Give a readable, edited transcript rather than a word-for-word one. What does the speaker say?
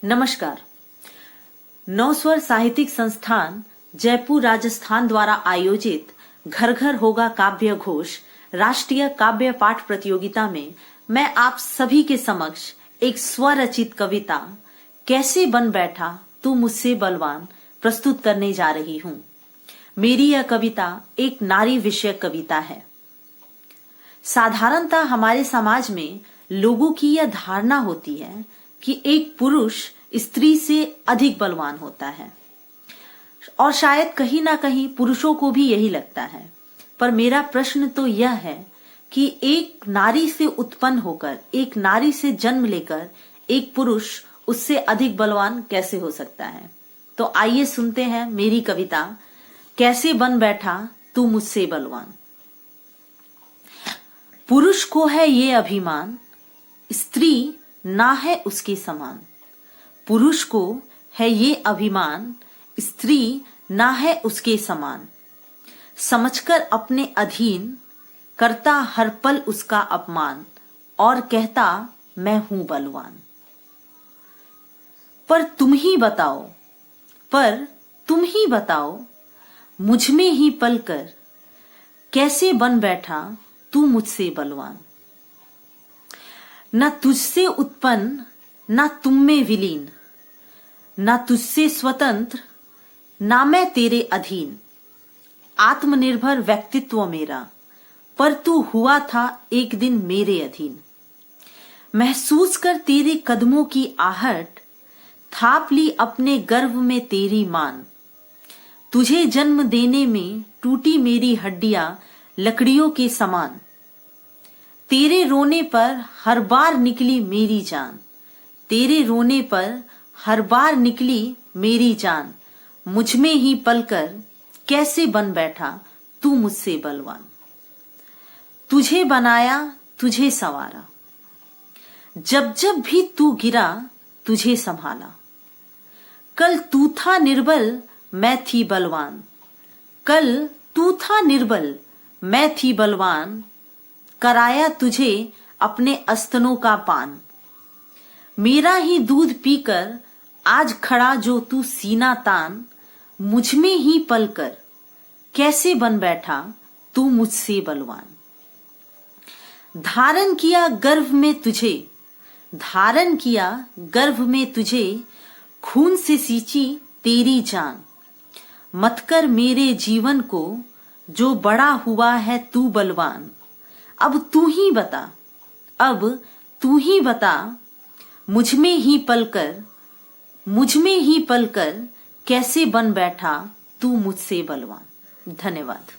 नमस्कार। नवस्वर साहित्यिक संस्थान जयपुर राजस्थान द्वारा आयोजित घर घर होगा काव्य घोष राष्ट्रीय काव्य पाठ प्रतियोगिता में मैं आप सभी के समक्ष एक स्वरचित कविता कैसे बन बैठा तू मुझसे बलवान प्रस्तुत करने जा रही हूं। मेरी यह कविता एक नारी विषयक कविता है। साधारणतः हमारे समाज में लोगों की यह धारणा होती है कि एक पुरुष स्त्री से अधिक बलवान होता है और शायद कहीं ना कहीं पुरुषों को भी यही लगता है। पर मेरा प्रश्न तो यह है कि एक नारी से उत्पन्न होकर, एक नारी से जन्म लेकर एक पुरुष उससे अधिक बलवान कैसे हो सकता है। तो आइए सुनते हैं मेरी कविता कैसे बन बैठा तू मुझसे बलवान। पुरुष को है ये अभिमान, स्त्री ना है उसके समान। पुरुष को है ये अभिमान, स्त्री ना है उसके समान। समझकर अपने अधीन करता हर पल उसका अपमान और कहता मैं हूं बलवान। पर तुम ही बताओ मुझ में ही पलकर कैसे बन बैठा तू मुझसे बलवान। न तुझसे उत्पन्न न तुम में विलीन, न तुझसे स्वतंत्र ना मैं तेरे अधीन। आत्मनिर्भर व्यक्तित्व मेरा, पर तू हुआ था एक दिन मेरे अधीन। महसूस कर तेरे कदमों की आहट, थाप ली अपने गर्भ में तेरी मान। तुझे जन्म देने में टूटी मेरी हड्डियां लकड़ियों के समान। तेरे रोने पर हर बार निकली मेरी जान, तेरे रोने पर हर बार निकली मेरी जान। मुझ में ही पलकर कैसे बन बैठा तू मुझसे बलवान। तुझे बनाया तुझे संवारा, जब जब भी तू गिरा तुझे संभाला। कल तू था निर्बल मैं थी बलवान, कल तू था निर्बल मैं थी बलवान। कराया तुझे अपने अस्तनों का पान। मेरा ही दूध पीकर आज खड़ा जो तू सीना तान। मुझ में ही पलकर कैसे बन बैठा तू मुझसे बलवान। धारण किया गर्भ में तुझे, खून से सींची तेरी जान। मत कर मेरे जीवन को जो बड़ा हुआ है तू बलवान। अब तू ही बता मुझ में ही पलकर कैसे बन बैठा तू मुझसे बलवान। धन्यवाद।